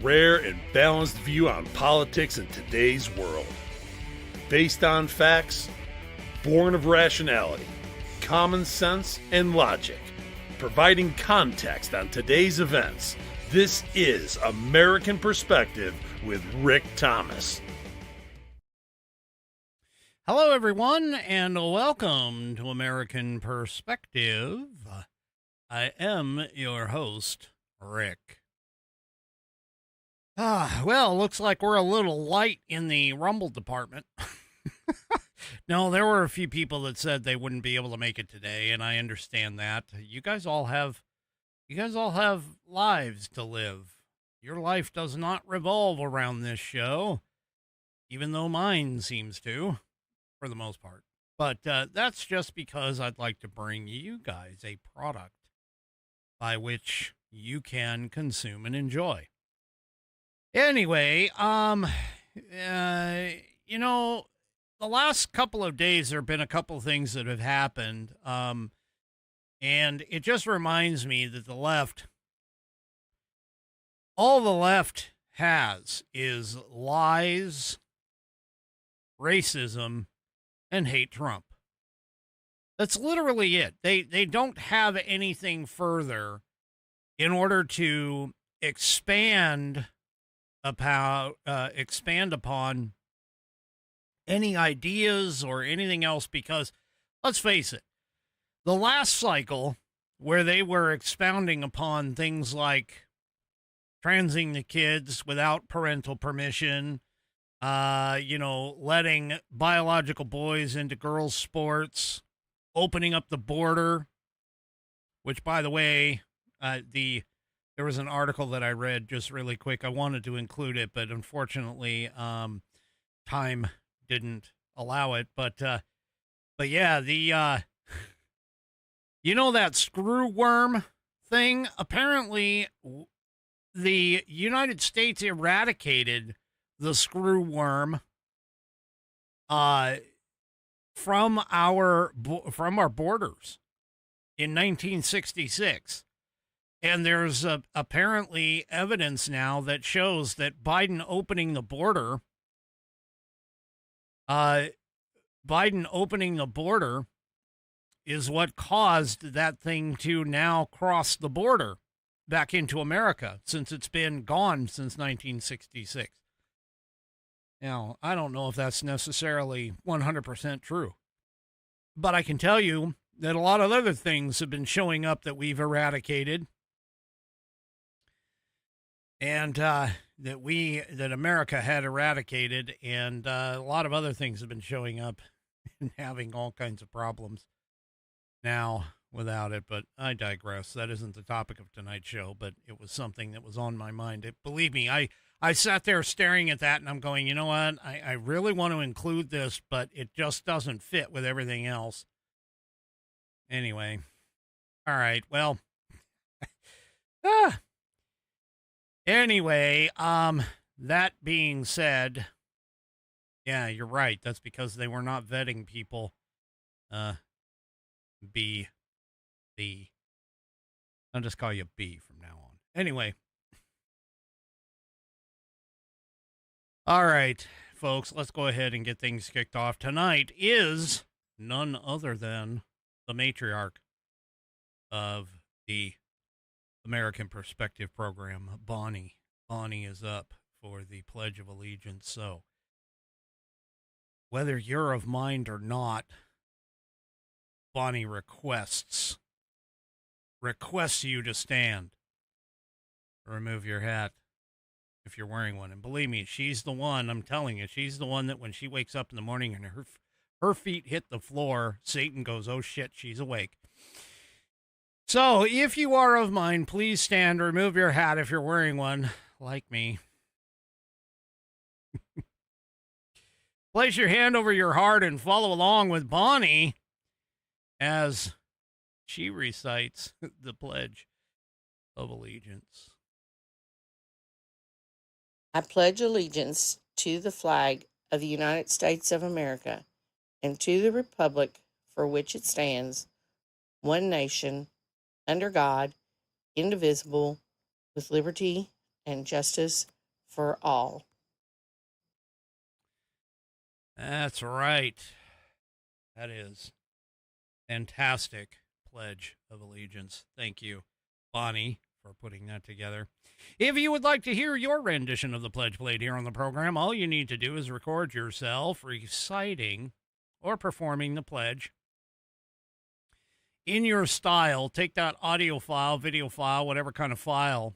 rare and balanced view on politics in today's world. Based on facts, born of rationality, common sense, and logic, providing context on today's events. This is American Perspective with Rick Thomas. Hello, everyone, and welcome to American Perspective. I am your host, Rick. Well, looks like we're a little light in the Rumble department. No, there were a few people that said they wouldn't be able to make it today, and I understand that. You guys all have lives to live. Your life does not revolve around this show, even though mine seems to, for the most part. But that's just because I'd like to bring you guys a product by which you can consume and enjoy. Anyway, the last couple of days there have been a couple of things that have happened, and it just reminds me that all the left has is lies, racism, and hate Trump. That's literally it. They don't have anything further in order to expand upon any ideas or anything else, because let's face it, the last cycle where they were expounding upon things like transing the kids without parental permission, letting biological boys into girls' sports, opening up the border, which, by the way, there was an article that I read just really quick. I wanted to include it, but unfortunately, time didn't allow it. But yeah, that screw worm thing, apparently the United States eradicated the screw worm from our borders in 1966. And there's apparently evidence now that shows that Biden opening the border is what caused that thing to now cross the border back into America, since it's been gone since 1966. Now, I don't know if that's necessarily 100% true, but I can tell you that a lot of other things have been showing up that we've eradicated, and that America had eradicated, and a lot of other things have been showing up and having all kinds of problems now without it. But I digress. That isn't the topic of tonight's show, but it was something that was on my mind. Believe me, I sat there staring at that, and I'm going, you know what? I really want to include this, but it just doesn't fit with everything else. Anyway. All right. Well. Anyway, that being said, yeah, you're right. That's because they were not vetting people. B. I'll just call you B from now on. Anyway. All right, folks, let's go ahead and get things kicked off. Tonight is none other than the matriarch of the American Perspective program, Bonnie. Bonnie is up for the Pledge of Allegiance. So whether you're of mind or not, Bonnie requests you to stand. Remove your hat if you're wearing one. And believe me, she's the one, I'm telling you, she's the one that when she wakes up in the morning and her feet hit the floor, Satan goes, oh shit, she's awake. So, if you are of mind, please stand, remove your hat if you're wearing one, like me. Place your hand over your heart and follow along with Bonnie as she recites the Pledge of Allegiance. I pledge allegiance to the flag of the United States of America and to the republic for which it stands, one nation, under God, indivisible, with liberty and justice for all. That's right. That is fantastic Pledge of Allegiance. Thank you, Bonnie, for putting that together. If you would like to hear your rendition of the pledge played here on the program, all you need to do is record yourself reciting or performing the pledge in your style. Take that audio file, video file, whatever kind of file,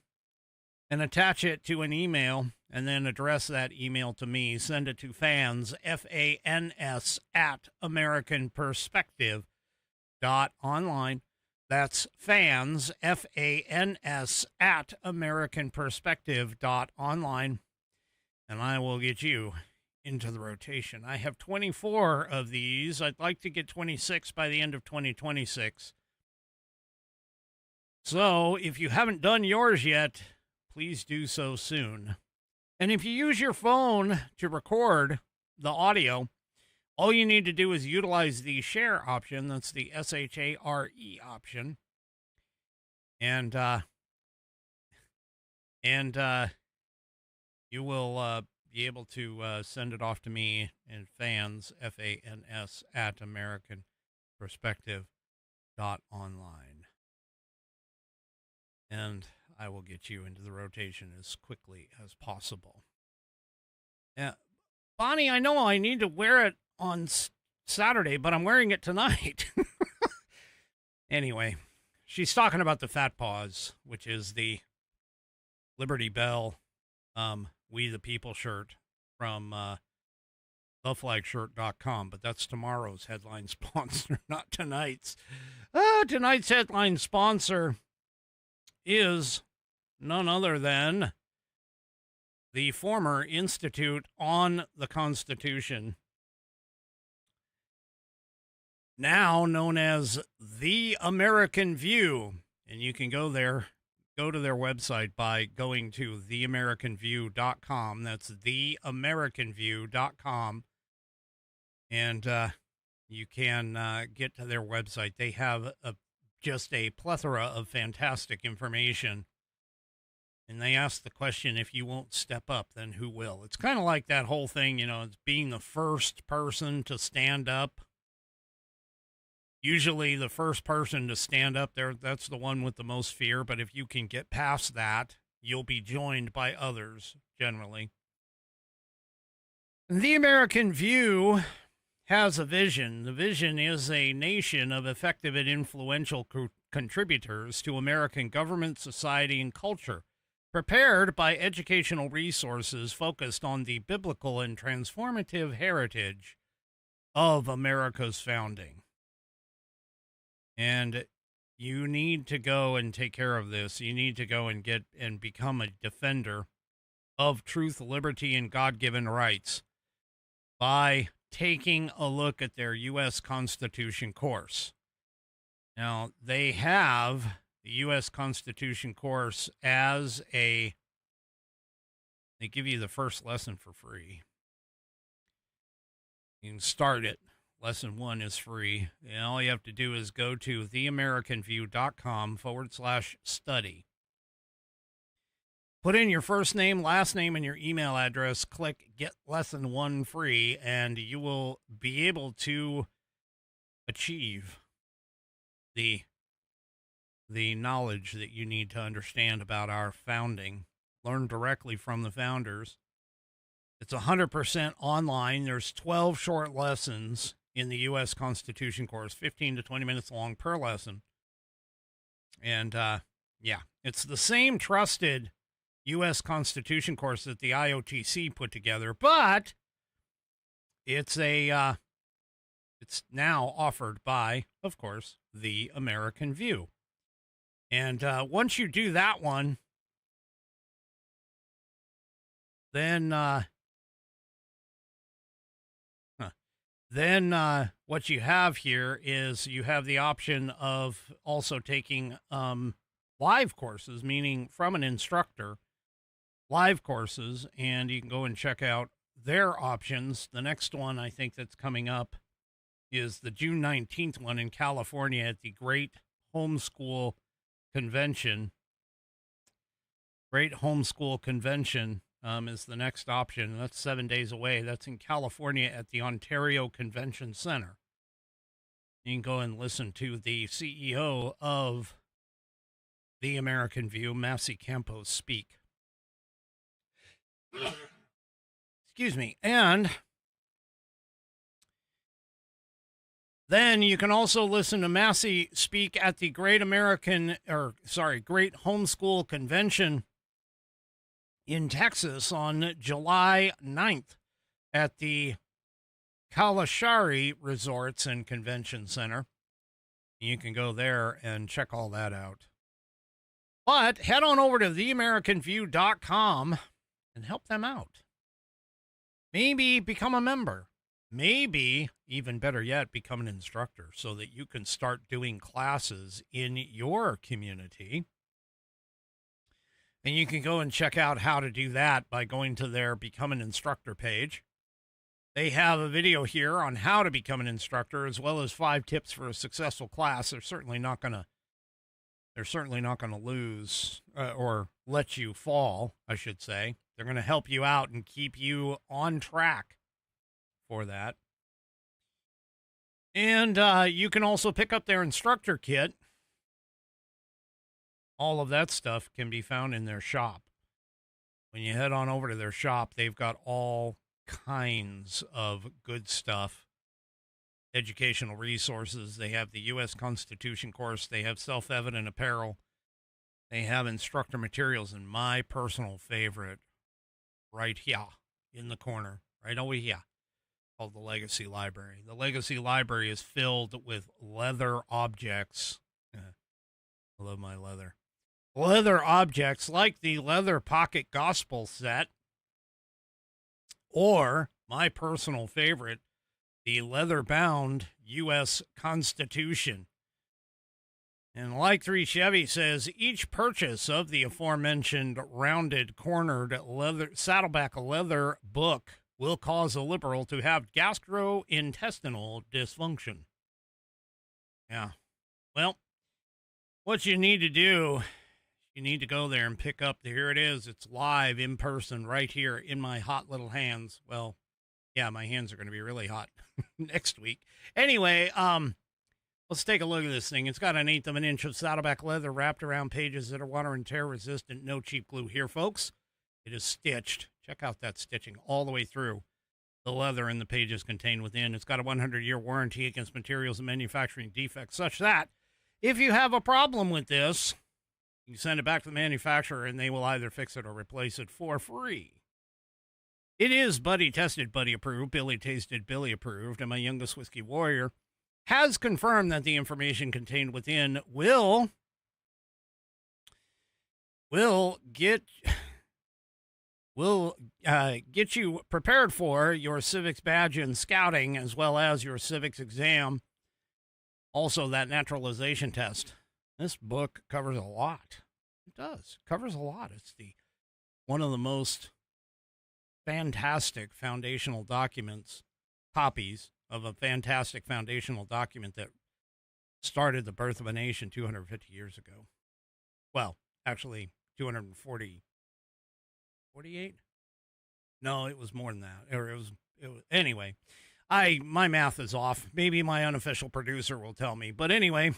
and attach it to an email, and then address that email to me. Send it to fans, F-A-N-S, at AmericanPerspective.online. That's fans, F-A-N-S, at AmericanPerspective.online. And I will get you into the rotation. I have 24 of these. I'd like to get 26 by the end of 2026. So if you haven't done yours yet, please do so soon. And if you use your phone to record the audio, all you need to do is utilize the share option. That's the S-H-A-R-E option. And you will be able to send it off to me and fans, F-A-N-S, at AmericanPerspective.online. And I will get you into the rotation as quickly as possible. Yeah, Bonnie, I know I need to wear it on Saturday, but I'm wearing it tonight. Anyway, she's talking about the Fat Paws, which is the Liberty Bell We the People shirt from theflagshirt.com, but that's tomorrow's headline sponsor, not tonight's. Tonight's headline sponsor is none other than the former Institute on the Constitution, now known as The American View. And you can go to their website by going to theamericanview.com. That's theamericanview.com. And you can get to their website. They have just a plethora of fantastic information. And they ask the question, if you won't step up, then who will? It's kind of like that whole thing, it's being the first person to stand up. Usually the first person to stand up there, that's the one with the most fear. But if you can get past that, you'll be joined by others, generally. The American View has a vision. The vision is a nation of effective and influential contributors to American government, society, and culture, prepared by educational resources focused on the biblical and transformative heritage of America's founding. And you need to go and take care of this. You need to go and get and become a defender of truth, liberty, and God-given rights by taking a look at their U.S. Constitution course. Now, they have the U.S. Constitution course as they give you the first lesson for free. You can start it. Lesson 1 is free. And all you have to do is go to theamericanview.com/study. Put in your first name, last name, and your email address. Click Get Lesson 1 free, and you will be able to achieve the knowledge that you need to understand about our founding. Learn directly from the founders. It's 100% online. There's 12 short lessons in the U.S. Constitution course, 15 to 20 minutes long per lesson. And, it's the same trusted U.S. Constitution course that the IOTC put together, but it's now offered by, of course, The American View. And once you do that one, then what you have here is you have the option of also taking live courses, meaning from an instructor, live courses, and you can go and check out their options. The next one I think that's coming up is the June 19th one in California at the Great Homeschool Convention. Great Homeschool Convention is the next option. That's 7 days away. That's in California at the Ontario Convention Center. You can go and listen to the CEO of The American View, Massey Campos, speak. Excuse me. And then you can also listen to Massey speak at the Great Homeschool Convention in Texas on July 9th at the Kalashari Resorts and Convention Center. You can go there and check all that out. But head on over to theamericanview.com and help them out. Maybe become a member. Maybe, even better yet, become an instructor so that you can start doing classes in your community. And you can go and check out how to do that by going to their Become an Instructor page. They have a video here on how to become an instructor, as well as 5 tips for a successful class. They're certainly not going to lose or let you fall, I should say. They're going to help you out and keep you on track for that. And you can also pick up their instructor kit. All of that stuff can be found in their shop. When you head on over to their shop, they've got all kinds of good stuff. Educational resources. They have the U.S. Constitution course. They have self-evident apparel. They have instructor materials, and my personal favorite right here in the corner, right over here, called the Legacy Library. The Legacy Library is filled with leather objects. I love my leather. Leather objects like the Leather Pocket Gospel set, or my personal favorite, the leather-bound U.S. Constitution. And like 3 Chevy says, each purchase of the aforementioned rounded, cornered leather Saddleback leather book will cause a liberal to have gastrointestinal dysfunction. Yeah. Well, what you need to do, you need to go there and pick up here it is. It's live in person right here in my hot little hands. Well, yeah, my hands are going to be really hot next week. Anyway, let's take a look at this thing. It's got 1/8 of an inch of Saddleback leather wrapped around pages that are water and tear resistant. No cheap glue here, folks. It is stitched. Check out that stitching all the way through. The leather and the pages contained within. It's got a 100-year warranty against materials and manufacturing defects, such that if you have a problem with this, you send it back to the manufacturer and they will either fix it or replace it for free. It is Buddy tested, Buddy approved, Billy tasted, Billy approved, and my youngest whiskey warrior has confirmed that the information contained within will get you prepared for your civics badge and scouting, as well as your civics exam. Also, that naturalization test. This book covers a lot. It does. Covers a lot. It's one of the most fantastic foundational documents, copies of a fantastic foundational document that started the birth of a nation 250 years ago. Well, actually, 248? No, it was more than that. Or it was anyway. My math is off. Maybe my unofficial producer will tell me. But anyway,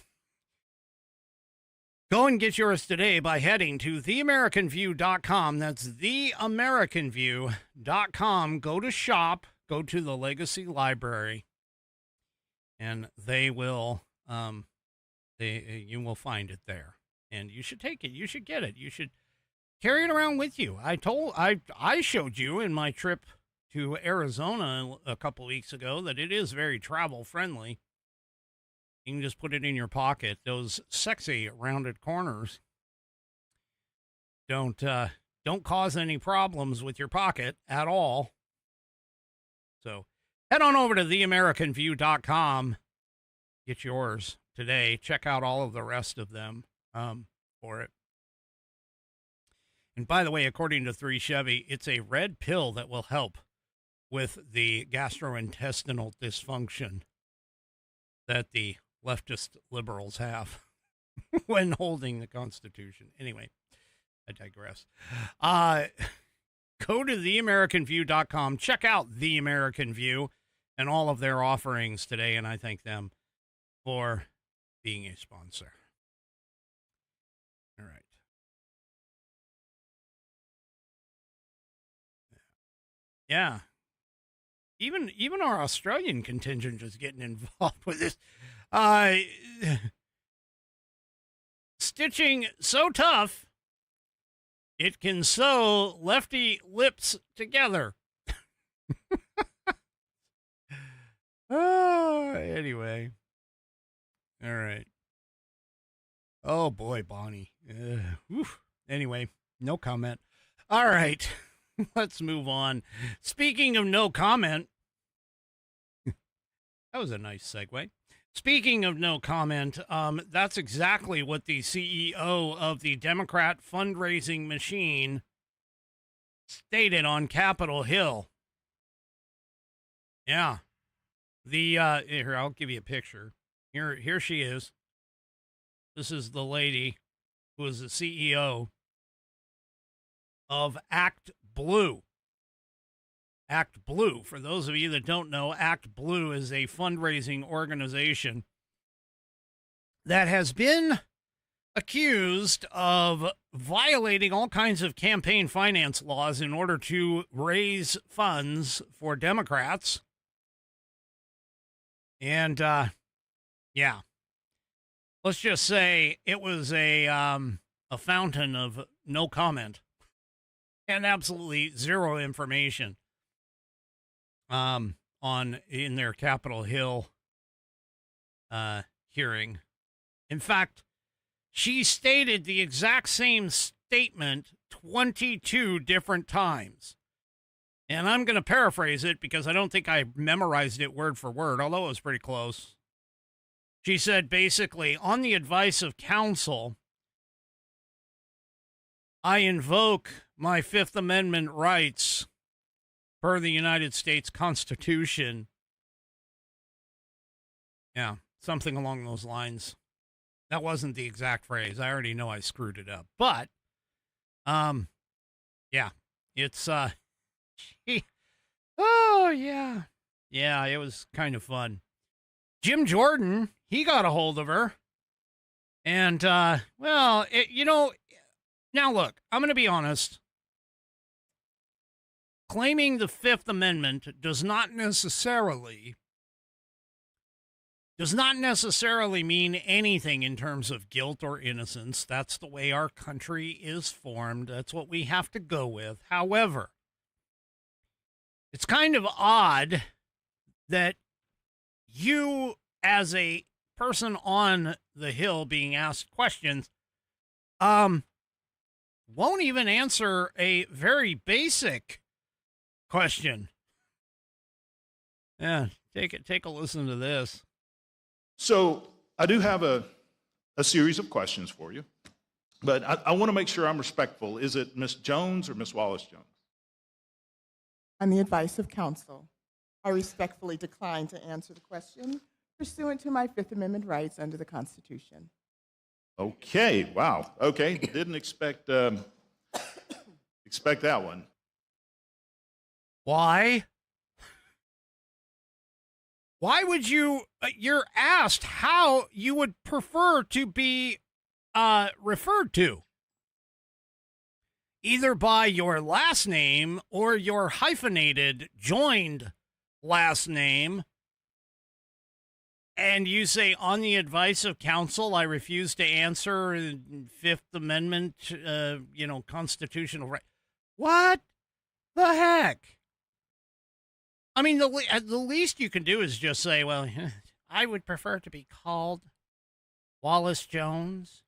go and get yours today by heading to theamericanview.com. That's theamericanview.com. Go to shop, go to the Legacy Library, and they will you will find it there. And you should take it. You should get it. You should carry it around with you. I showed you in my trip to Arizona a couple weeks ago that it is very travel friendly. You can just put it in your pocket. Those sexy rounded corners don't cause any problems with your pocket at all. So head on over to theamericanview.com. Get yours today. Check out all of the rest of them for it. And by the way, according to 3 Chevy, it's a red pill that will help with the gastrointestinal dysfunction that the leftist liberals have when holding the Constitution. Anyway, I digress. go to theamericanview.com. Check out The American View and all of their offerings today, and I thank them for being a sponsor. All right. Yeah. Even our Australian contingent is getting involved with this. Stitching so tough, it can sew lefty lips together. Oh, anyway. All right. Oh, boy, Bonnie. Anyway, no comment. All right. Let's move on. Speaking of no comment, that was a nice segue. Speaking of no comment, that's exactly what the CEO of the Democrat fundraising machine stated on Capitol Hill. Yeah. Here, I'll give you a picture. Here she is. This is the lady who is the CEO of Act Blue. Act Blue, for those of you that don't know, Act Blue is a fundraising organization that has been accused of violating all kinds of campaign finance laws in order to raise funds for Democrats. And, yeah, let's just say it was a fountain of no comment and absolutely zero information in their Capitol Hill hearing. In fact, she stated the exact same statement 22 different times. And I'm going to paraphrase it because I don't think I memorized it word for word, although it was pretty close. She said, basically, on the advice of counsel, I invoke my Fifth Amendment rights per the United States Constitution. Yeah, something along those lines. That wasn't the exact phrase. I already know I screwed it up. But, yeah, it's, oh, yeah. Yeah, it was kind of fun. Jim Jordan, he got a hold of her. And, well, now look, I'm going to be honest. Claiming the Fifth Amendment does not necessarily mean anything in terms of guilt or innocence. That's the way our country is formed. That's what we have to go with. However, it's kind of odd that you, as a person on the Hill being asked questions, won't even answer a very basic question. Yeah, take a listen to this. So I do have a series of questions for you, but I want to make sure I'm respectful. Is it Ms. Jones or Ms. Wallace-Jones? On the advice of counsel, I respectfully decline to answer the question pursuant to my Fifth Amendment rights under the Constitution. Okay, wow. Okay, didn't expect that one. Why? Why would you, you're asked how you would prefer to be referred to. Either by your last name or your hyphenated joined last name. And you say, on the advice of counsel, I refuse to answer Fifth Amendment, constitutional right. What the heck? I mean, the least you can do is just say, well, I would prefer to be called Wallace Jones.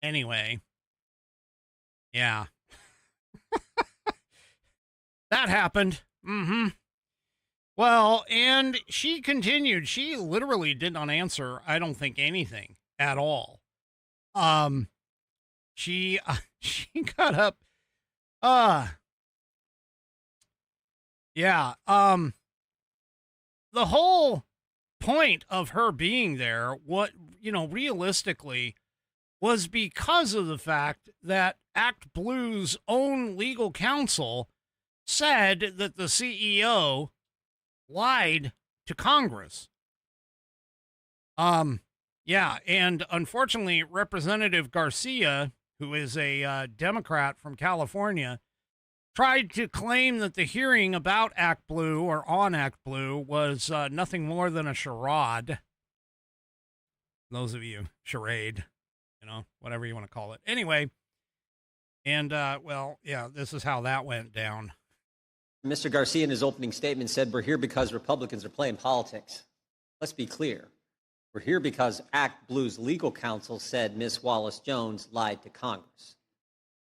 Anyway. Yeah. That happened. Mm-hmm. Well, and she continued. She literally did not answer, I don't think, anything at all. She got up. Yeah. The whole point of her being there, realistically, was because of the fact that Act Blue's own legal counsel said that the CEO lied to Congress. Yeah, and unfortunately, Representative Garcia, who is a Democrat from California, tried to claim that the hearing about Act Blue or on Act Blue was nothing more than a charade. Those of you, charade, whatever you want to call it. Anyway, and well, yeah, this is how that went down. Mr. Garcia, in his opening statement, said we're here because Republicans are playing politics. Let's be clear. We're here because Act Blue's legal counsel said Ms. Wallace-Jones lied to Congress,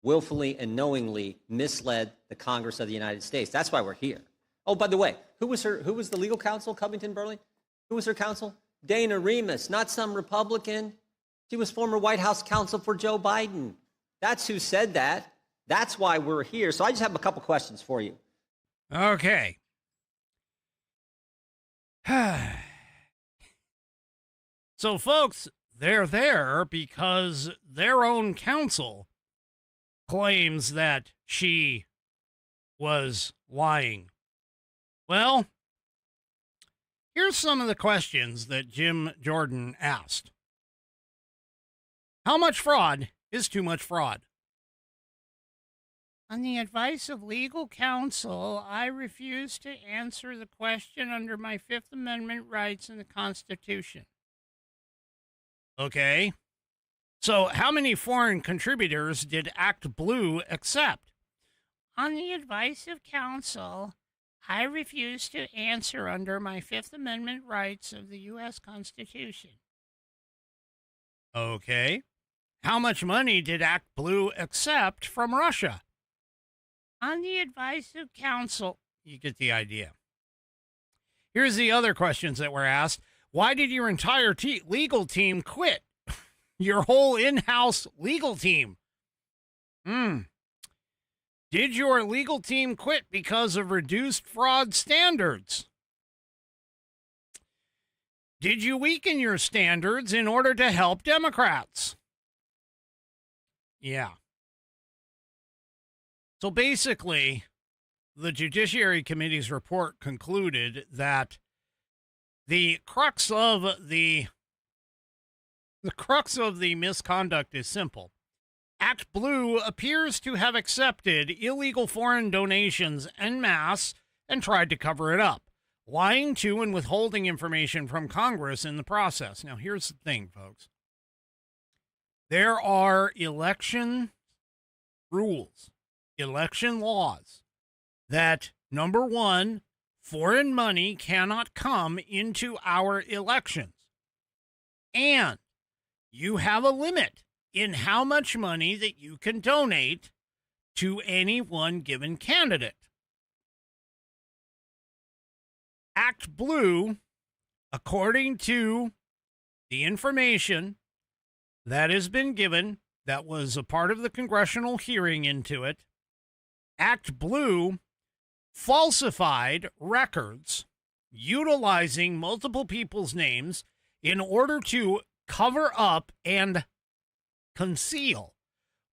willfully and knowingly misled the Congress of the United States. That's why we're here. Oh, by the way, who was the legal counsel, Covington Burley? Who was her counsel? Dana Remus, not some Republican. She was former White House counsel for Joe Biden. That's who said that. That's why we're here. So I just have a couple questions for you. Okay. So, folks, they're there because their own counsel claims that she was lying. Well, here's some of the questions that Jim Jordan asked. How much fraud is too much fraud? On the advice of legal counsel, I refuse to answer the question under my Fifth Amendment rights in the Constitution. Okay. So how many foreign contributors did Act Blue accept? On the advice of counsel, I refuse to answer under my Fifth Amendment rights of the U.S. Constitution. Okay. How much money did Act Blue accept from Russia? On the advice of counsel, you get the idea. Here's the other questions that were asked. Why did your entire legal team quit? Your whole in-house legal team. Did your legal team quit because of reduced fraud standards? Did you weaken your standards in order to help Democrats? Yeah. So basically, the Judiciary Committee's report concluded that the crux of the misconduct is simple. Act Blue appears to have accepted illegal foreign donations en masse and tried to cover it up, lying to and withholding information from Congress in the process. Now, here's the thing, folks. There are election rules, election laws that, number one, foreign money cannot come into our elections. And you have a limit in how much money that you can donate to any one given candidate. Act Blue, according to the information that has been given, that was a part of the congressional hearing into it, Act Blue falsified records utilizing multiple people's names in order to cover up and conceal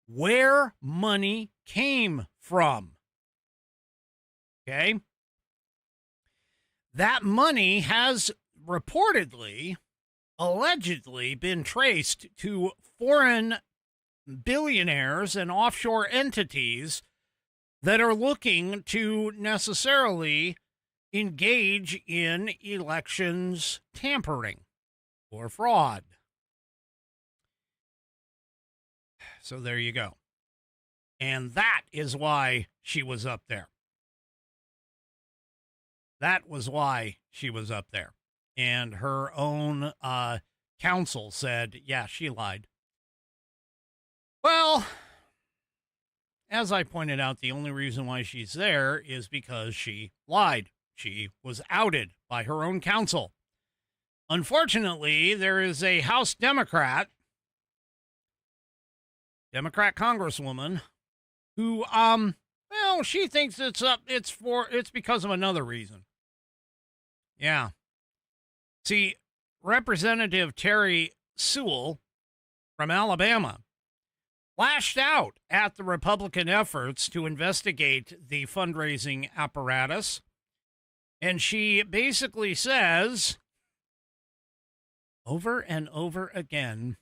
where money came from. Okay? That money has reportedly, allegedly been traced to foreign billionaires and offshore entities that are looking to necessarily engage in elections tampering or fraud. So there you go. And that is why she was up there. That was why she was up there. And her own counsel said, yeah, she lied. Well, as I pointed out, the only reason why she's there is because she lied. She was outed by her own counsel. Unfortunately, there is a House Democrat Congresswoman who, well, she thinks it's because of another reason. Yeah. See, Representative Terry Sewell from Alabama lashed out at the Republican efforts to investigate the fundraising apparatus. And she basically says, over and over again,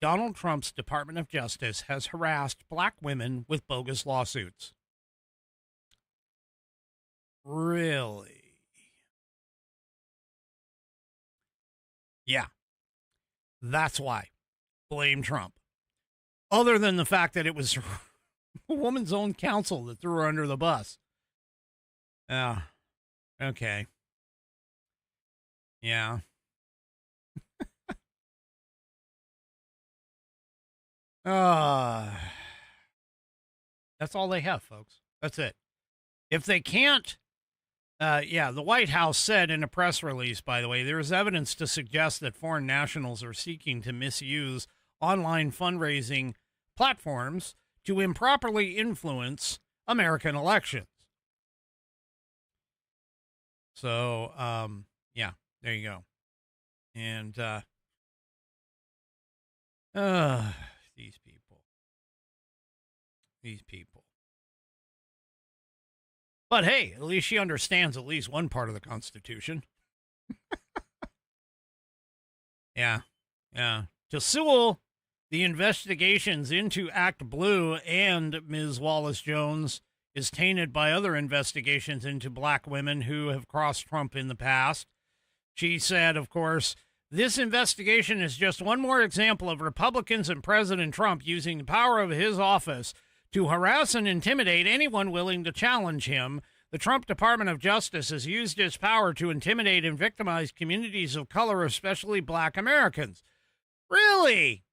Donald Trump's Department of Justice has harassed black women with bogus lawsuits. Really? Yeah. That's why. Blame Trump. Other than the fact that it was a woman's own counsel that threw her under the bus. Yeah. Okay. Yeah. That's all they have, folks. That's it. If they can't, the White House said in a press release, by the way, there is evidence to suggest that foreign nationals are seeking to misuse online fundraising platforms to improperly influence American elections. So, there you go. And, these people. But hey, at least she understands at least one part of the Constitution. Yeah. To Sewell, the investigations into Act Blue and Ms. Wallace Jones is tainted by other investigations into black women who have crossed Trump in the past. She said, of course, this investigation is just one more example of Republicans and President Trump using the power of his office to harass and intimidate anyone willing to challenge him. The Trump Department of Justice has used its power to intimidate and victimize communities of color, especially black Americans. Really?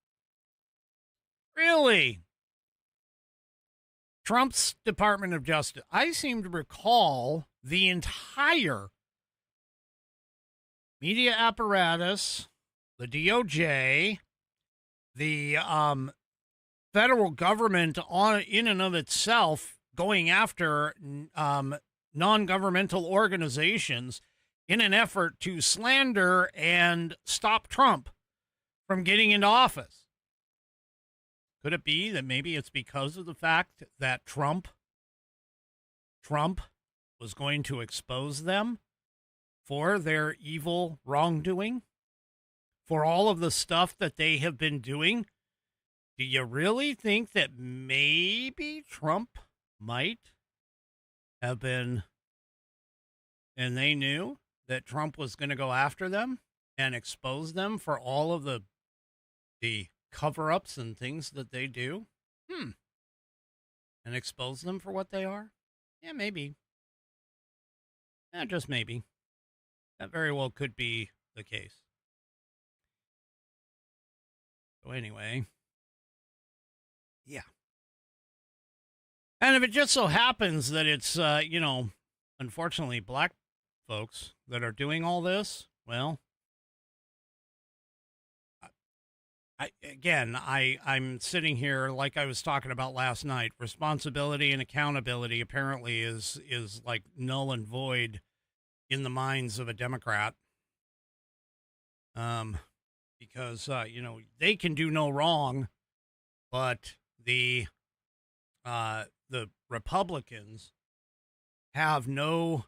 Trump's Department of Justice. I seem to recall the entire media apparatus, the DOJ, the federal government in and of itself going after non-governmental organizations in an effort to slander and stop Trump from getting into office. Could it be that maybe it's because of the fact that Trump was going to expose them for their evil wrongdoing, for all of the stuff that they have been doing? Do you really think that maybe Trump might have been, and they knew that Trump was going to go after them and expose them for all of the cover-ups and things that they do? And expose them for what they are? Yeah, maybe. Yeah, just maybe. That very well could be the case. So anyway, yeah. And if it just so happens that it's, unfortunately black folks that are doing all this, well, I'm sitting here like I was talking about last night. Responsibility and accountability apparently is like null and void in the minds of a Democrat. Because, they can do no wrong, but the Republicans have no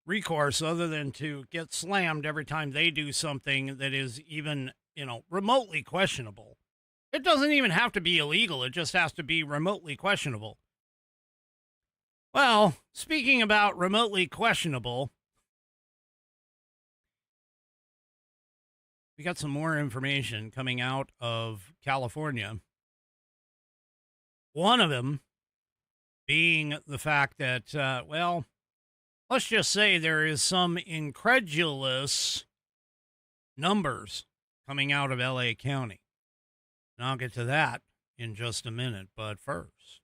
recourse other than to get slammed every time they do something that is even, remotely questionable. It doesn't even have to be illegal. It just has to be remotely questionable. Well, speaking about remotely questionable, we got some more information coming out of California. One of them being the fact that, let's just say there is some incredulous numbers coming out of LA County. And I'll get to that in just a minute. But first,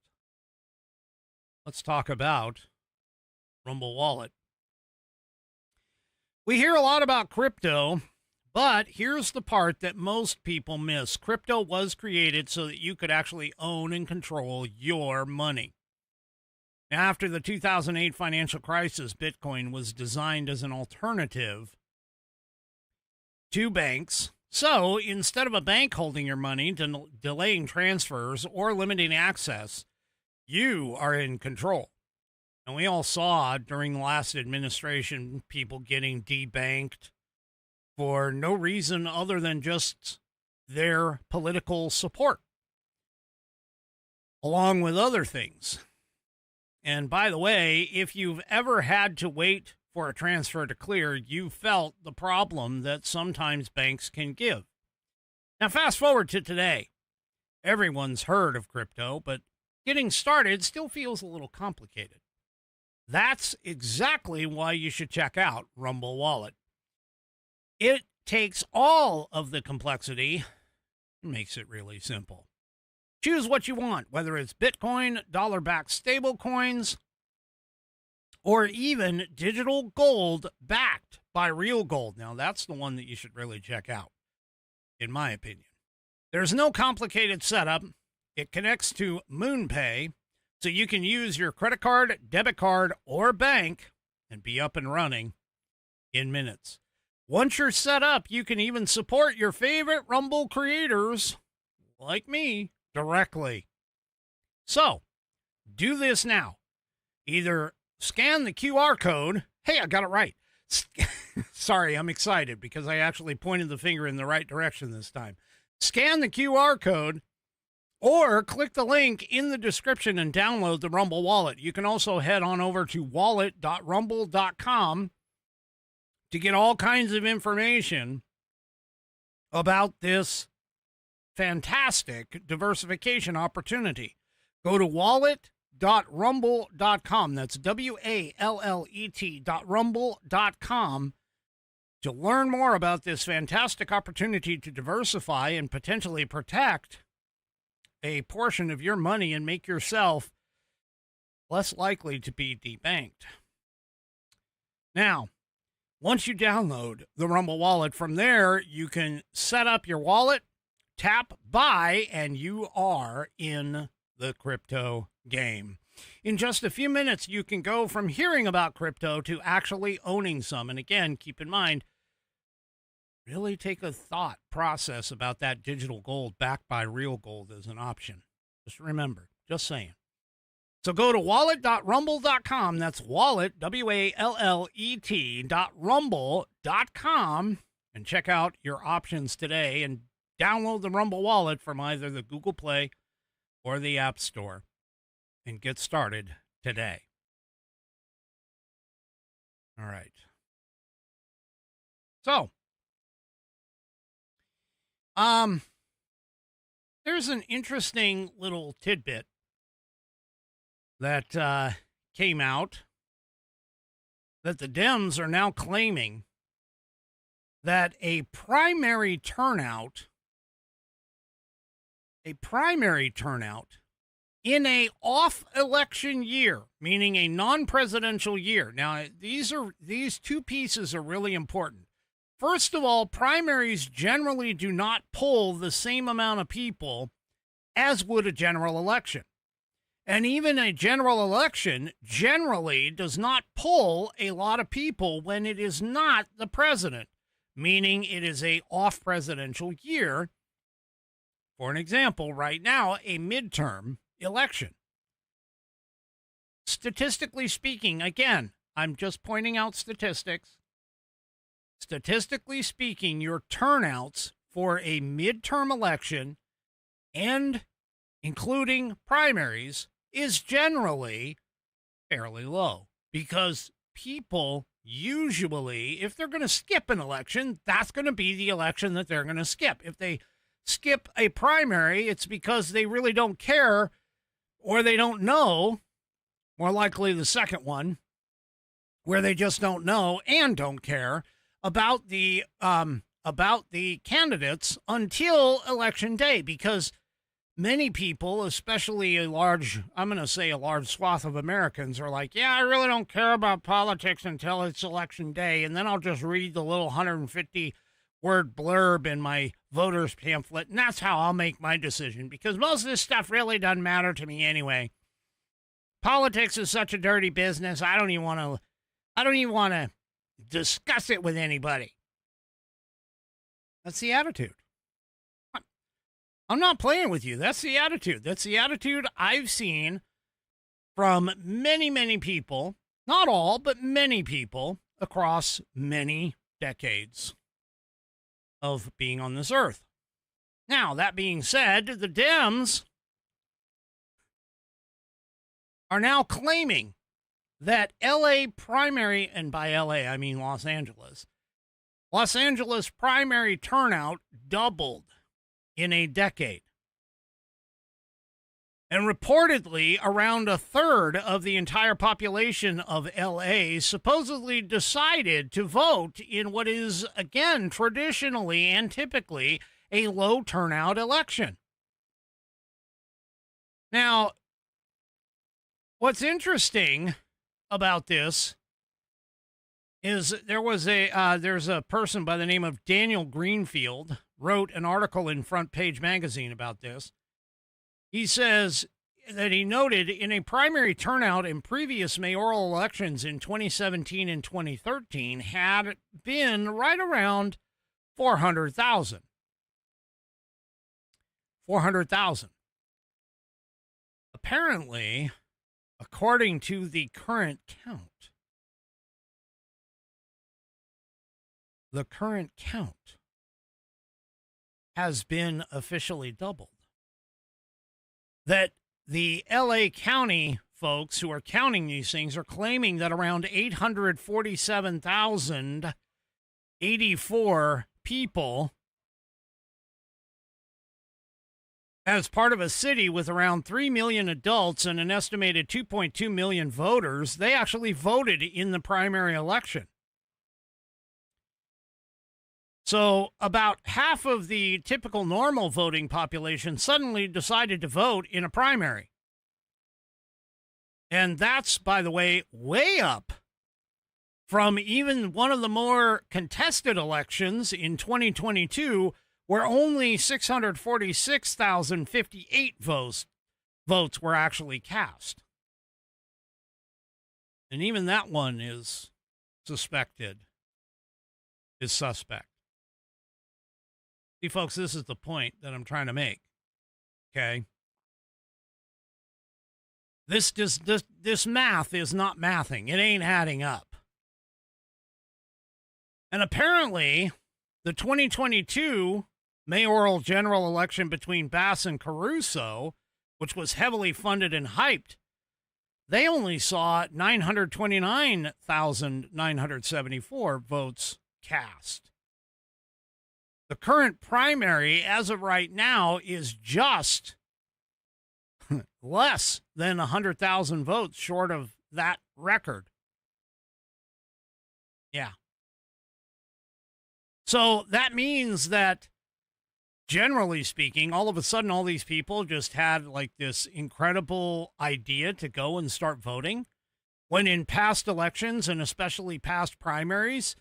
let's talk about Rumble Wallet. We hear a lot about crypto, but here's the part that most people miss. Crypto was created so that you could actually own and control your money. After the 2008 financial crisis, Bitcoin was designed as an alternative to banks. So instead of a bank holding your money, delaying transfers, or limiting access, you are in control. And we all saw during the last administration people getting debanked for no reason other than just their political support, along with other things. And by the way, if you've ever had to wait for a transfer to clear, you felt the problem that sometimes banks can give. Now, fast forward to today. Everyone's heard of crypto, but getting started still feels a little complicated. That's exactly why you should check out Rumble Wallet. It takes all of the complexity and makes it really simple. Choose what you want, whether it's Bitcoin, dollar-backed stable coins, or even digital gold backed by real gold. Now, that's the one that you should really check out, in my opinion. There's no complicated setup. It connects to MoonPay, so you can use your credit card, debit card, or bank and be up and running in minutes. Once you're set up, you can even support your favorite Rumble creators, like me, directly. So, do this now. Either scan the QR code. Hey, I got it right. Sorry, I'm excited because I actually pointed the finger in the right direction this time. Scan the QR code or click the link in the description and download the Rumble Wallet. You can also head on over to wallet.rumble.com to get all kinds of information about this fantastic diversification opportunity. Go to wallet.rumble.com. That's WALLET.rumble.com to learn more about this fantastic opportunity to diversify and potentially protect a portion of your money and make yourself less likely to be debanked. Now, once you download the Rumble Wallet, from there, you can set up your wallet, tap buy, and you are in the crypto game. In just a few minutes, you can go from hearing about crypto to actually owning some. And again, keep in mind, really take a thought process about that digital gold backed by real gold as an option. Just remember, just saying. So go to wallet.rumble.com. That's wallet, WALLET.rumble.com, and check out your options today and download the Rumble Wallet from either the Google Play or the App Store and get started today. All right. So, there's an interesting little tidbit that came out that the Dems are now claiming that a primary turnout in a off-election year, meaning a non-presidential year. Now, these two pieces are really important. First of all, primaries generally do not poll the same amount of people as would a general election. And even a general election generally does not poll a lot of people when it is not the president, meaning it is a off-presidential year. For an example, right now, a midterm election. Statistically speaking, again, I'm just pointing out statistics. Statistically speaking, your turnouts for a midterm election and including primaries is generally fairly low because people usually, if they're going to skip an election, that's going to be the election that they're going to skip. If they skip a primary, it's because they really don't care or they don't know, more likely the second one, where they just don't know and don't care about the candidates until election day, because many people, especially a large swath of Americans, are like, yeah, I really don't care about politics until it's election day, and then I'll just read the little 150-word blurb in my voter's pamphlet, and that's how I'll make my decision, because most of this stuff really doesn't matter to me anyway. Politics is such a dirty business, I don't even want to discuss it with anybody. That's the attitude. I'm not playing with you. That's the attitude. That's the attitude I've seen from many, many people, not all, but many people across many decades of being on this earth. Now, that being said, the Dems are now claiming that LA primary, and by LA, I mean Los Angeles primary turnout doubled in a decade. And reportedly, around a third of the entire population of LA supposedly decided to vote in what is, again, traditionally and typically a low turnout election. Now, what's interesting about this is there's a person by the name of Daniel Greenfield wrote an article in Front Page Magazine about this. He says that he noted in a primary turnout in previous mayoral elections in 2017 and 2013 had been right around 400,000. 400,000. Apparently, according to the current count, has been officially doubled. That the LA County folks who are counting these things are claiming that around 847,084 people, as part of a city with around 3 million adults and an estimated 2.2 million voters, they actually voted in the primary election. So about half of the typical normal voting population suddenly decided to vote in a primary. And that's, by the way, way up from even one of the more contested elections in 2022, where only 646,058 votes were actually cast. And even that one is suspect. See, folks, this is the point that I'm trying to make. Okay? This math is not mathing. It ain't adding up. And apparently, the 2022 mayoral general election between Bass and Caruso, which was heavily funded and hyped, they only saw 929,974 votes cast. The current primary, as of right now, is just less than 100,000 votes short of that record. Yeah. So that means that, generally speaking, all of a sudden, all these people just had like this incredible idea to go and start voting, when in past elections, and especially past primaries,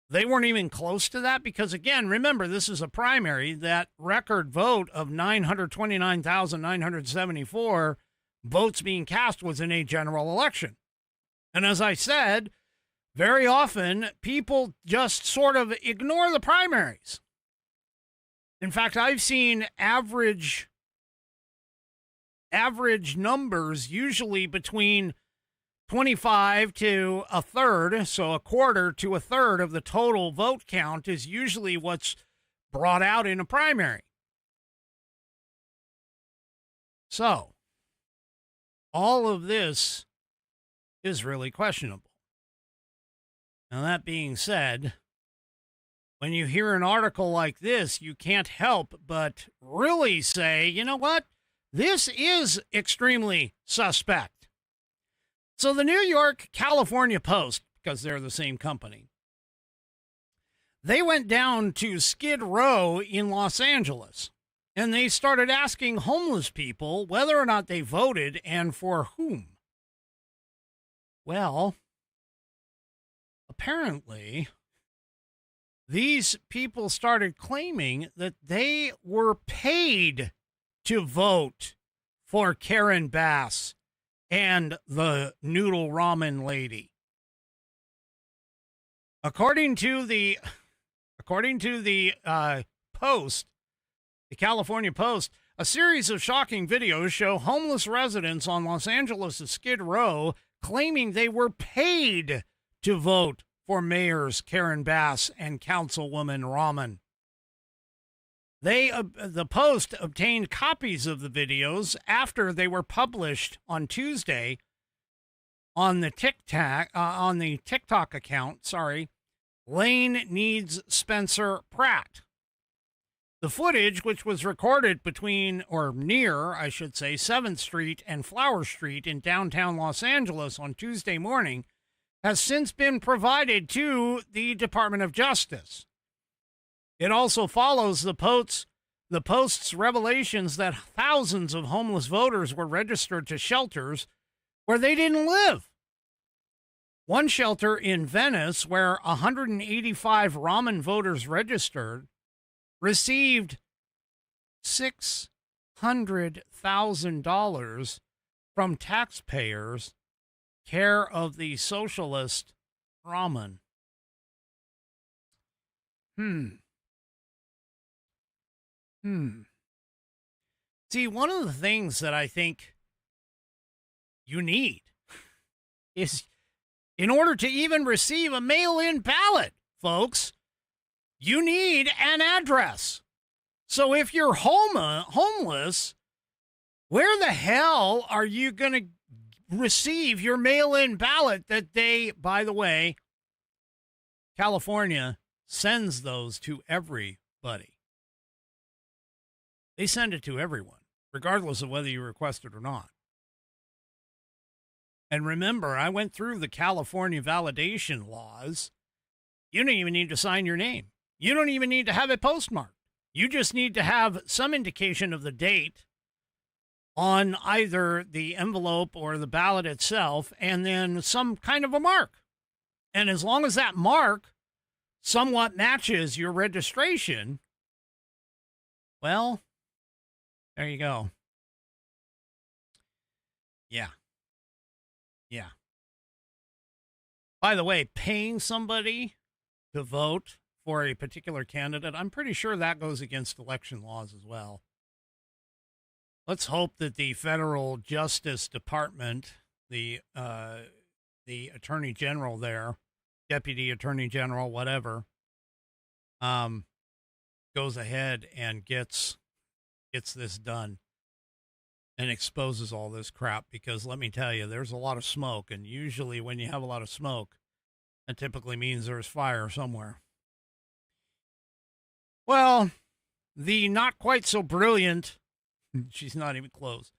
they weren't even close to that. Because, again, remember, this is a primary. That record vote of 929,974 votes being cast was in a general election. And as I said, very often people just sort of ignore the primaries. In fact, I've seen average numbers usually between 25 to a third, so a quarter to a third of the total vote count is usually what's brought out in a primary. So, all of this is really questionable. Now, that being said, when you hear an article like this, you can't help but really say, you know what? This is extremely suspect. So the New York California Post, because they're the same company, they went down to Skid Row in Los Angeles, and they started asking homeless people whether or not they voted and for whom. Well, apparently, these people started claiming that they were paid to vote for Karen Bass and the noodle ramen lady. According to the According to the Post, the California Post, a series of shocking videos show homeless residents on Los Angeles' Skid Row claiming they were paid to vote for mayors Karen Bass and Councilwoman Rahman. The Post obtained copies of the videos after they were published on Tuesday on the TikTok account. Lane Needs Spencer Pratt. The footage, which was recorded near 7th Street and Flower Street in downtown Los Angeles on Tuesday morning, has since been provided to the Department of Justice. It also follows the Post's revelations that thousands of homeless voters were registered to shelters where they didn't live. One shelter in Venice, where 185 Rahman voters registered, received $600,000 from taxpayers, care of the socialist Rahman. See, one of the things that I think you need is, in order to even receive a mail-in ballot, folks, you need an address. So if you're homeless, where the hell are you going to receive your mail-in ballot that they, by the way, California sends those to everybody. They send it to everyone, regardless of whether you request it or not. And remember, I went through the California validation laws. You don't even need to sign your name. You don't even need to have it postmarked. You just need to have some indication of the date on either the envelope or the ballot itself, and then some kind of a mark. And as long as that mark somewhat matches your registration, well, there you go. Yeah. By the way, paying somebody to vote for a particular candidate, I'm pretty sure that goes against election laws as well. Let's hope that the federal Justice Department, the Attorney General there, Deputy Attorney General, whatever, goes ahead and gets this done and exposes all this crap, because let me tell you, there's a lot of smoke, and usually when you have a lot of smoke, that typically means there's fire somewhere. Well, the not quite so brilliant, she's not even close,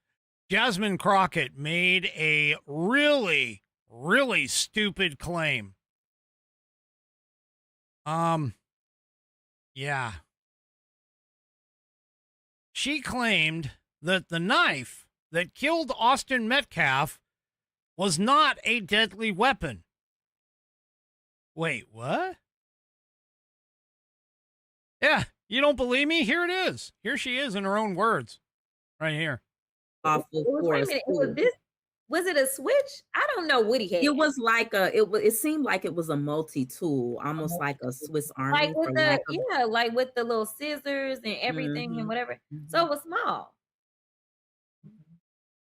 Jasmine Crockett made a really, really stupid claim. Yeah. She claimed that the knife that killed Austin Metcalf was not a deadly weapon. Wait, what? Yeah, you don't believe me? Here it is. Here she is in her own words. Right here. Awful Wait a force. minute, was it a switch? I don't know what he had. It was like it seemed like it was a multi-tool, almost like a Swiss Army. like with like with the little scissors and everything and whatever. So it was small.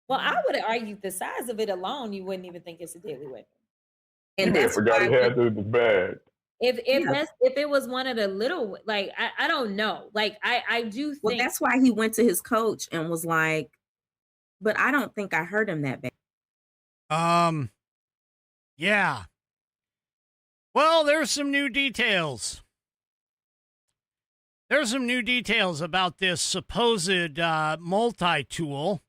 Well, I would have argued the size of it alone, you wouldn't even think it's a deadly weapon. And Yeah, that's forgot he why had it in his bag. If it was one of the little, like I don't know, like I do think. Well, that's why he went to his coach and was like, but I don't think I hurt him that bad. Yeah. Well, there's some new details. There's some new details about this supposed multi-tool.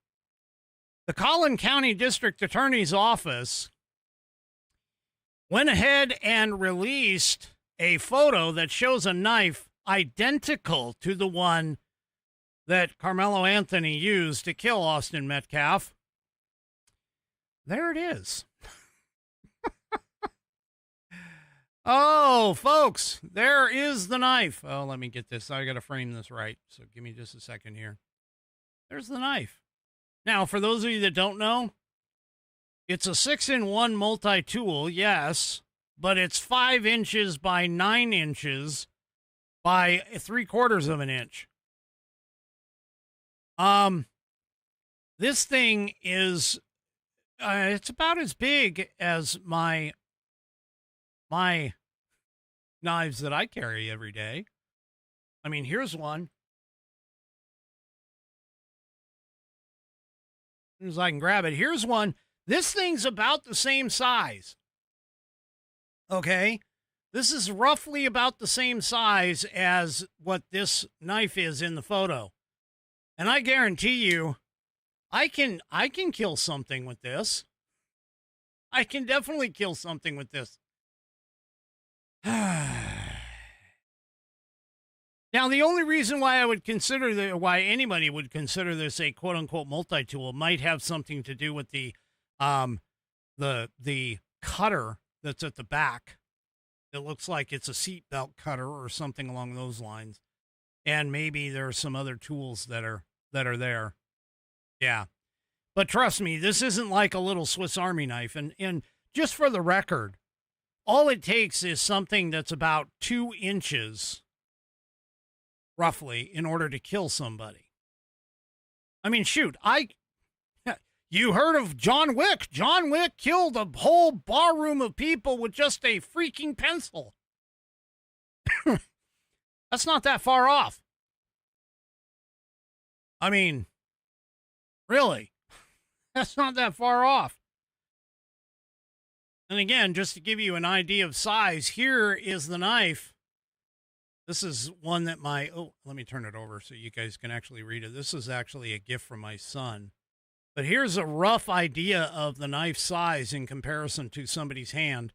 The Collin County District Attorney's Office went ahead and released a photo that shows a knife identical to the one that Carmelo Anthony used to kill Austin Metcalf. There it is. Oh, folks, there is the knife. Oh, let me get this. I got to frame this right. So give me just a second here. There's the knife. Now, for those of you that don't know, it's a 6-in-1 multi-tool, yes, but it's 5 inches by 9 inches by 3/4 of an inch. This thing is, it's about as big as my knives that I carry every day. I mean, here's one. As soon as I can grab it, here's one. This thing's about the same size. Okay? This is roughly about the same size as what this knife is in the photo. And I guarantee you, I can kill something with this. I can definitely kill something with this. Now, the only reason why I would consider why anybody would consider this a quote unquote multi-tool might have something to do with the cutter that's at the back. It looks like it's a seatbelt cutter or something along those lines. And maybe there are some other tools that are there. Yeah. But trust me, this isn't like a little Swiss Army knife. And just for the record, all it takes is something that's about 2 inches, roughly, in order to kill somebody. I mean, shoot, you heard of John Wick. John Wick killed a whole barroom of people with just a freaking pencil. That's not that far off. I mean, really, that's not that far off. And again, just to give you an idea of size, here is the knife. This is one that let me turn it over so you guys can actually read it. This is actually a gift from my son. But here's a rough idea of the knife size in comparison to somebody's hand.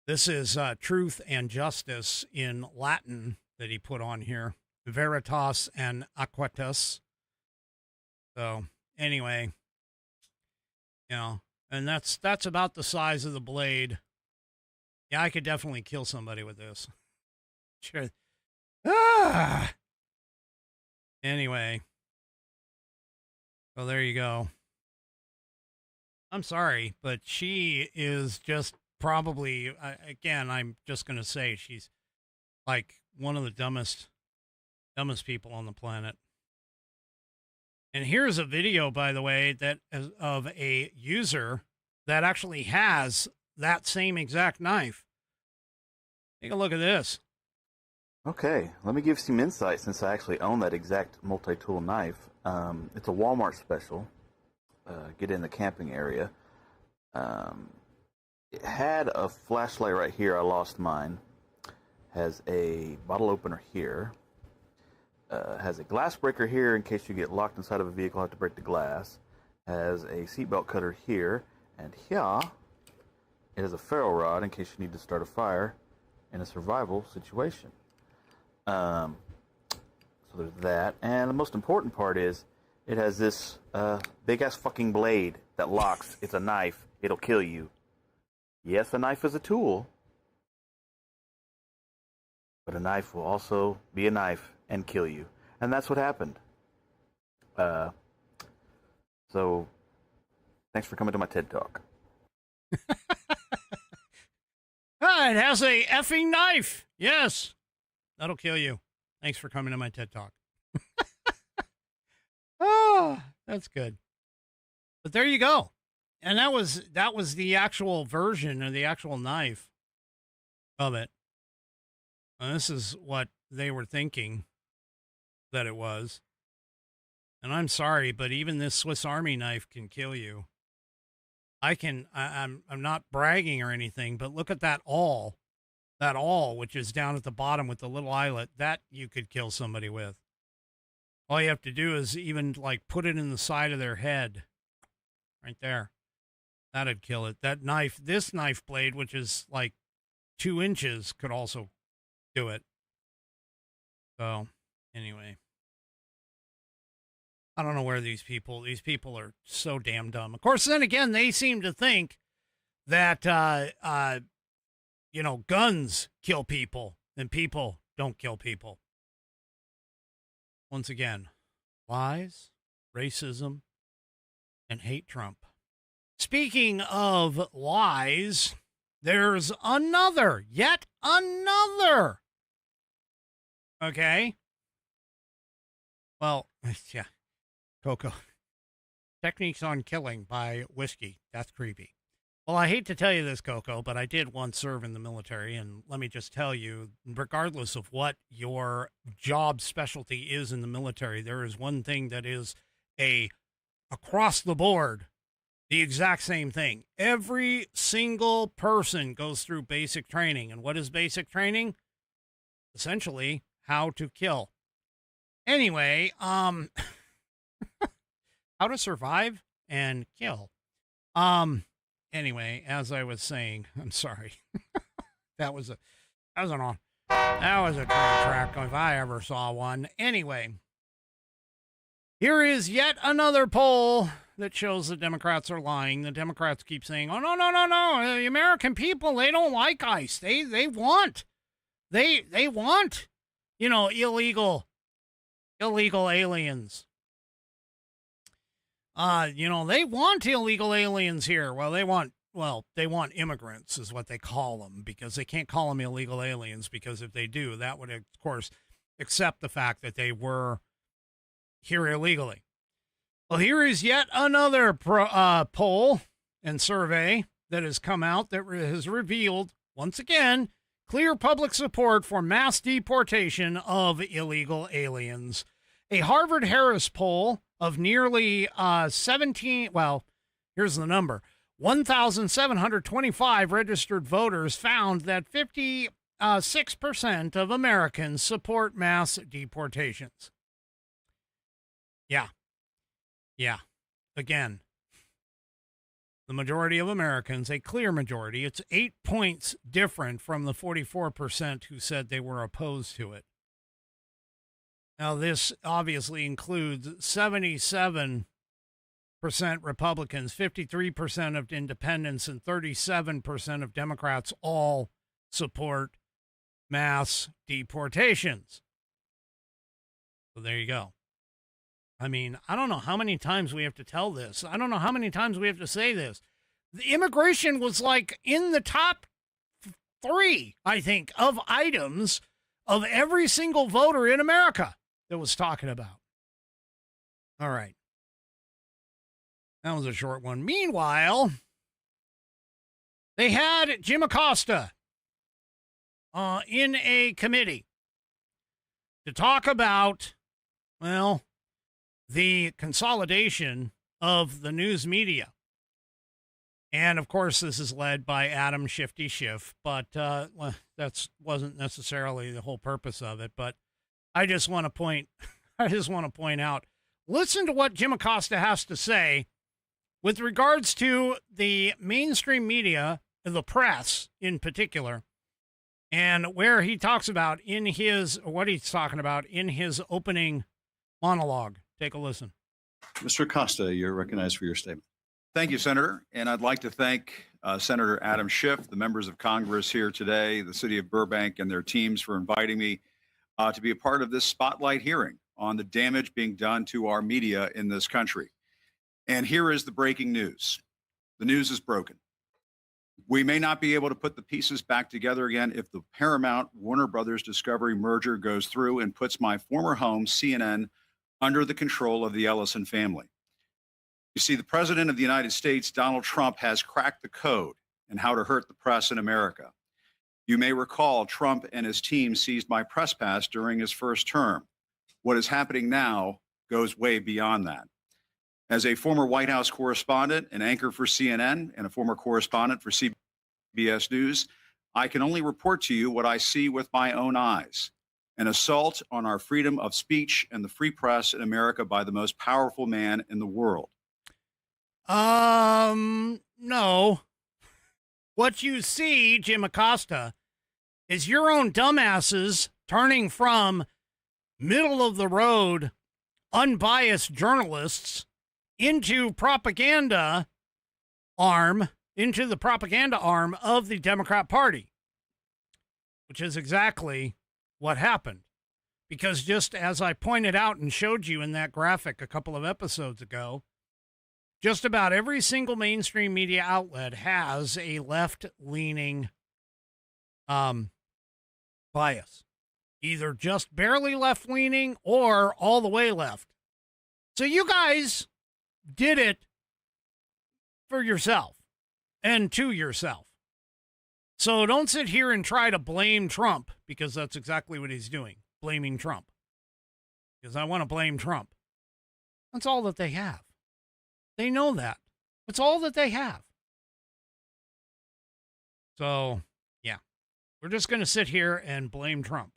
This is Truth and Justice in Latin that he put on here. Veritas and Aequitas. So anyway, and that's about the size of the blade. Yeah, I could definitely kill somebody with this. Sure. Anyway. Well, there you go. I'm sorry, but she is just probably, again, I'm just going to say she's like one of the dumbest people on the planet. And here's a video, by the way, that is of a user that actually has that same exact knife. Take a look at this. Okay, let me give some insight since I actually own that exact multi-tool knife. It's a Walmart special. Get in the camping area. It had a flashlight right here. I lost mine. Has a bottle opener here. Has a glass breaker here in case you get locked inside of a vehicle, have to break the glass. Has a seatbelt cutter here. And here, it has a ferro rod in case you need to start a fire in a survival situation. So there's that. And the most important part is it has this big-ass fucking blade that locks. It's a knife. It'll kill you. Yes, a knife is a tool. But a knife will also be a knife and kill you. And that's what happened. So, thanks for coming to my TED Talk. It has a effing knife. Yes. That'll kill you. Thanks for coming to my TED Talk. Oh, that's good. But there you go. And that was the actual version or the actual knife of it. And this is what they were thinking that it was. And I'm sorry, but even this Swiss Army knife can kill you. I'm not bragging or anything, but look at that awl, which is down at the bottom with the little eyelet, that you could kill somebody with. All you have to do is even like put it in the side of their head right there. That'd kill it. That knife, this knife blade, which is like 2 inches, could also do it. So anyway, I don't know where these people are so damn dumb. Of course, then again, they seem to think that, guns kill people and people don't kill people. Once again, lies, racism, and hate Trump. Speaking of lies, there's yet another Okay. Well, yeah. Coco. Techniques on Killing by Whiskey. That's creepy. Well, I hate to tell you this, Coco, but I did once serve in the military, and let me just tell you, regardless of what your job specialty is in the military, there is one thing that is across the board, the exact same thing. Every single person goes through basic training. And what is basic training? Essentially, how to kill. Anyway, how to survive and kill. Anyway, as I was saying, I'm sorry. that was a train track if I ever saw one. Anyway, here is yet another poll that shows the Democrats are lying. The Democrats keep saying, "Oh no, the American people, they don't like ICE. They want, illegal aliens. They want illegal aliens here. They want immigrants is what they call them, because they can't call them illegal aliens, because if they do, that would, of course, accept the fact that they were here illegally. Well, here is yet another poll and survey that has come out that has revealed, once again, clear public support for mass deportation of illegal aliens. A Harvard-Harris poll of nearly 1,725 registered voters found that 56% of Americans support mass deportations. Yeah. Again, the majority of Americans, a clear majority, it's 8 points different from the 44% who said they were opposed to it. Now, this obviously includes 77% Republicans, 53% of independents, and 37% of Democrats all support mass deportations. So there you go. I mean, I don't know how many times we have to tell this. I don't know how many times we have to say this. The immigration was like in the top 3, I think, of items of every single voter in America that was talking about. All right. That was a short one. Meanwhile, they had Jim Acosta in a committee to talk about, the consolidation of the news media. And, of course, this is led by Adam Shifty Schiff, but that wasn't necessarily the whole purpose of it. But I just want to point out, listen to what Jim Acosta has to say with regards to the mainstream media, the press in particular, and where he talks about what he's talking about in his opening monologue. Take a listen. Mr. Acosta, you're recognized for your statement. Thank you, Senator. And I'd like to thank Senator Adam Schiff, the members of Congress here today, the city of Burbank and their teams for inviting me to be a part of this spotlight hearing on the damage being done to our media in this country. And here is the breaking news. The news is broken. We may not be able to put the pieces back together again if the Paramount Warner Brothers Discovery merger goes through and puts my former home, CNN, under the control of the Ellison family. You see, the President of the United States, Donald Trump, has cracked the code in how to hurt the press in America. You may recall Trump and his team seized my press pass during his first term. What is happening now goes way beyond that. As a former White House correspondent, an anchor for CNN, and a former correspondent for CBS News, I can only report to you what I see with my own eyes. An assault on our freedom of speech and the free press in America by the most powerful man in the world. No. What you see, Jim Acosta, is your own dumbasses turning from middle of the road, unbiased journalists into the propaganda arm of the Democrat Party, which is exactly what happened. Because just as I pointed out and showed you in that graphic a couple of episodes ago, just about every single mainstream media outlet has a left-leaning bias. either just barely left-leaning or all the way left. So you guys did it for yourself and to yourself. So don't sit here and try to blame Trump, because that's exactly what he's doing, blaming Trump. Because I want to blame Trump. That's all that they have. They know that. That's all that they have. So, yeah, we're just going to sit here and blame Trump.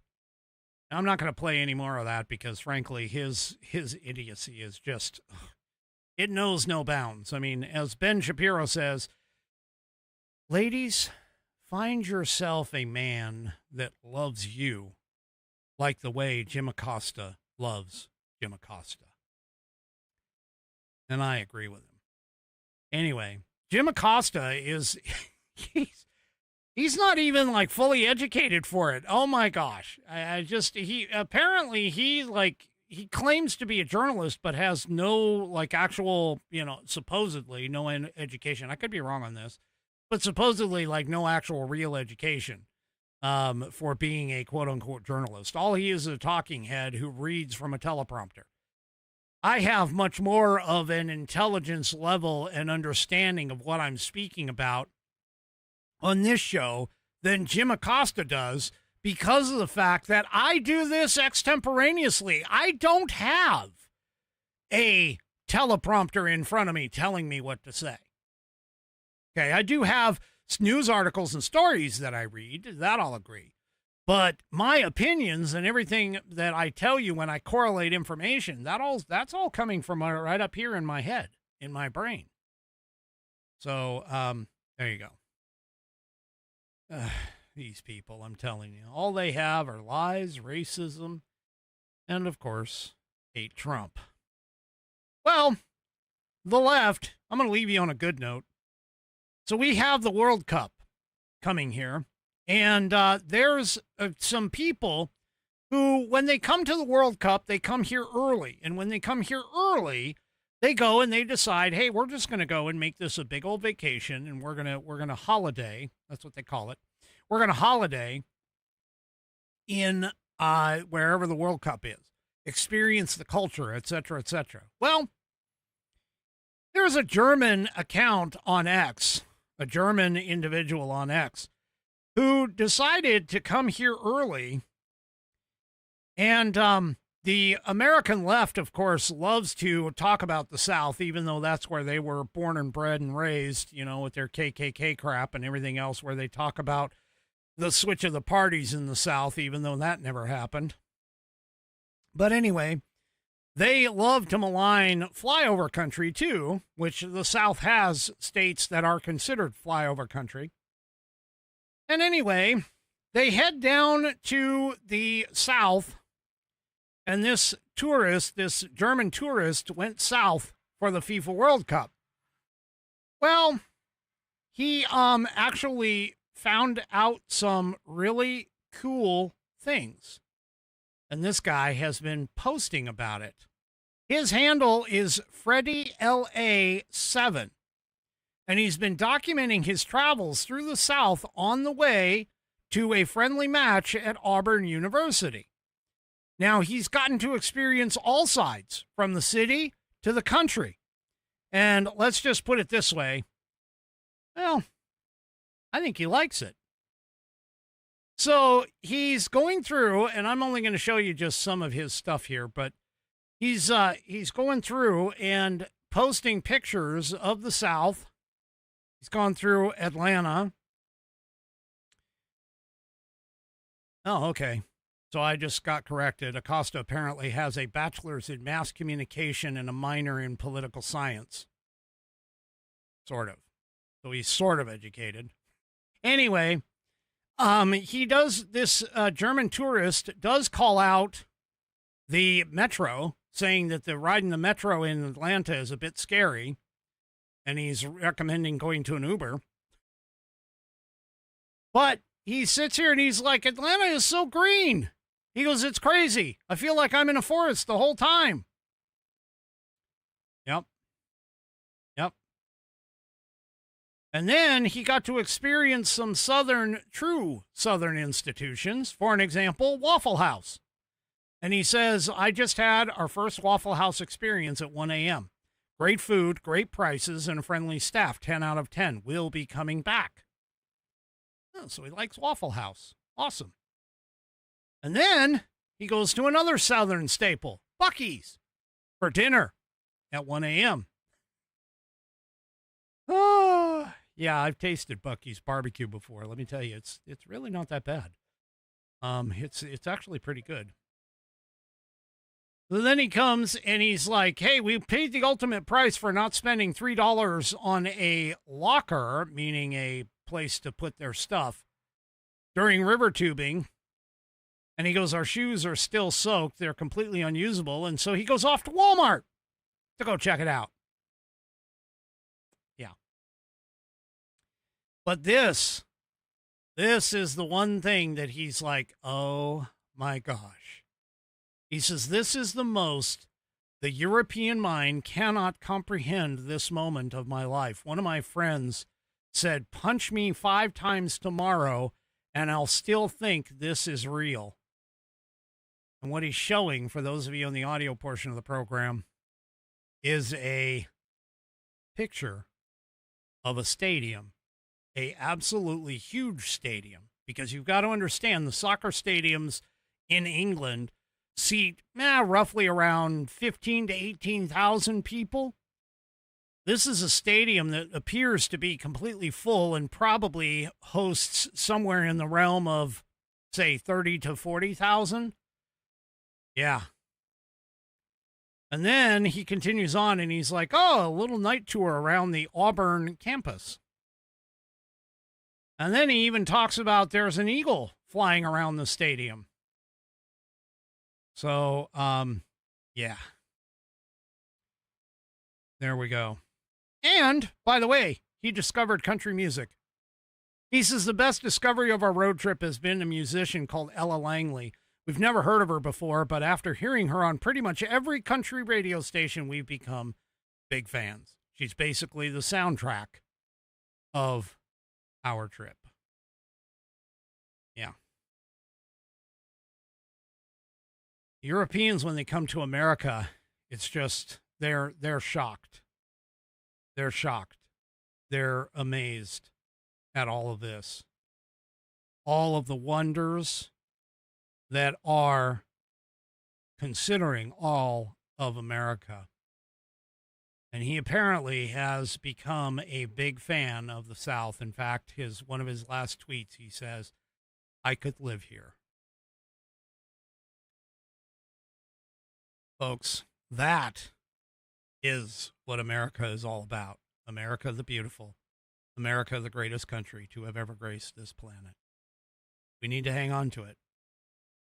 I'm not going to play any more of that because, frankly, his idiocy is just, it knows no bounds. I mean, as Ben Shapiro says, ladies, find yourself a man that loves you like the way Jim Acosta loves Jim Acosta. And I agree with him. Anyway, Jim Acosta is, he's not even like fully educated for it. Oh my gosh. He claims to be a journalist, but has no like actual, supposedly no education. I could be wrong on this, but supposedly like no actual real education for being a quote unquote journalist. All he is a talking head who reads from a teleprompter. I have much more of an intelligence level and understanding of what I'm speaking about on this show than Jim Acosta does, because of the fact that I do this extemporaneously. I don't have a teleprompter in front of me telling me what to say. Okay, I do have news articles and stories that I read, that I'll agree. But my opinions and everything that I tell you when I correlate information, that's all coming from right up here in my head, in my brain. So, there you go. These people, I'm telling you, all they have are lies, racism, and of course, hate Trump. Well, the left, I'm going to leave you on a good note. So we have the World Cup coming here, and there's some people who, when they come to the World Cup, they come here early. And when they come here early, they go and they decide, hey, we're just going to go and make this a big old vacation, and we're going to holiday. That's what they call it. We're going to holiday in wherever the World Cup is, experience the culture, et cetera, et cetera. Well, there's a German account on X, a German individual on X, who decided to come here early. And the American left, of course, loves to talk about the South, even though that's where they were born and bred and raised, with their KKK crap and everything else, where they talk about the switch of the parties in the South, even though that never happened. But anyway, they love to malign flyover country, too, which the South has states that are considered flyover country. And anyway, they head down to the South, and this German tourist, went south for the FIFA World Cup. Well, he actually found out some really cool things. And this guy has been posting about it. His handle is FreddyLA7. And he's been documenting his travels through the South on the way to a friendly match at Auburn University. Now, he's gotten to experience all sides, from the city to the country. And let's just put it this way. Well, I think he likes it. So he's going through, and I'm only going to show you just some of his stuff here, but he's going through and posting pictures of the South. He's gone through Atlanta. Oh, okay. So I just got corrected. Acosta apparently has a bachelor's in mass communication and a minor in political science. Sort of. So he's sort of educated. Anyway, he does, this German tourist does call out the metro, saying that the ride in the metro in Atlanta is a bit scary, and he's recommending going to an Uber. But he sits here and he's like, Atlanta is so green. He goes, it's crazy. I feel like I'm in a forest the whole time. Yep. And then he got to experience some true Southern institutions. For an example, Waffle House. And he says, I just had our first Waffle House experience at 1 a.m. Great food, great prices, and a friendly staff. 10 out of 10. We'll be coming back. Oh, so he likes Waffle House. Awesome. And then he goes to another Southern staple, Buc-ee's, for dinner at 1 a.m. Oh, yeah, I've tasted Buc-ee's barbecue before. Let me tell you, it's really not that bad. It's actually pretty good. So then he comes and he's like, hey, we paid the ultimate price for not spending $3 on a locker, meaning a place to put their stuff, during river tubing. And he goes, our shoes are still soaked. They're completely unusable. And so he goes off to Walmart to go check it out. Yeah. But this is the one thing that he's like, oh my gosh. He says, this is the most the European mind cannot comprehend this moment of my life. One of my friends said, punch me 5 times tomorrow and I'll still think this is real. And what he's showing, for those of you on the audio portion of the program, is a picture of a stadium, a absolutely huge stadium, because you've got to understand the soccer stadiums in England seat roughly around 15 to 18,000 people. This is a stadium that appears to be completely full and probably hosts somewhere in the realm of, say, 30 to 40,000. Yeah. And then he continues on and he's like, oh, a little night tour around the Auburn campus. And then he even talks about there's an eagle flying around the stadium. So, yeah. There we go. And, by the way, he discovered country music. He says the best discovery of our road trip has been a musician called Ella Langley. We've never heard of her before, but after hearing her on pretty much every country radio station, we've become big fans. She's basically the soundtrack of our trip. Yeah. Europeans, when they come to America, it's just, they're shocked. They're shocked. They're amazed at all of this. All of the wonders that are considering all of America. And he apparently has become a big fan of the South. In fact, one of his last tweets, he says, I could live here. Folks, that is what America is all about. America the beautiful. America the greatest country to have ever graced this planet. We need to hang on to it.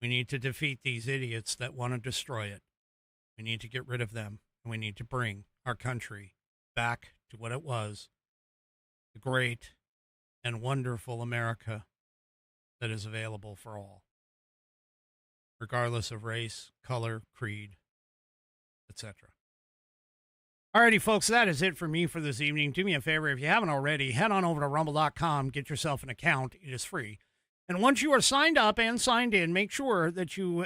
We need to defeat these idiots that want to destroy it. We need to get rid of them. And we need to bring our country back to what it was. The great and wonderful America that is available for all, regardless of race, color, creed, etc. Alrighty, folks, that is it for me for this evening. Do me a favor, if you haven't already, head on over to rumble.com, get yourself an account. It is free. And once you are signed up and signed in, make sure that you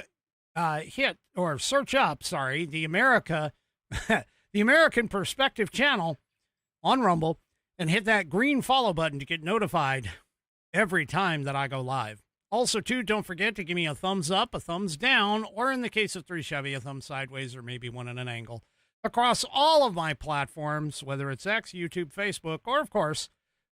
search up, the American Perspective channel on Rumble and hit that green follow button to get notified every time that I go live. Also, too, don't forget to give me a thumbs up, a thumbs down, or in the case of 3 Chevy, a thumb sideways or maybe one at an angle across all of my platforms, whether it's X, YouTube, Facebook, or, of course,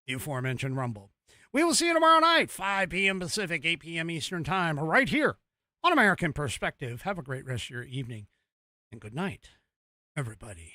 the aforementioned Rumble. We will see you tomorrow night, 5 p.m. Pacific, 8 p.m. Eastern Time, right here on American Perspective. Have a great rest of your evening, and good night, everybody.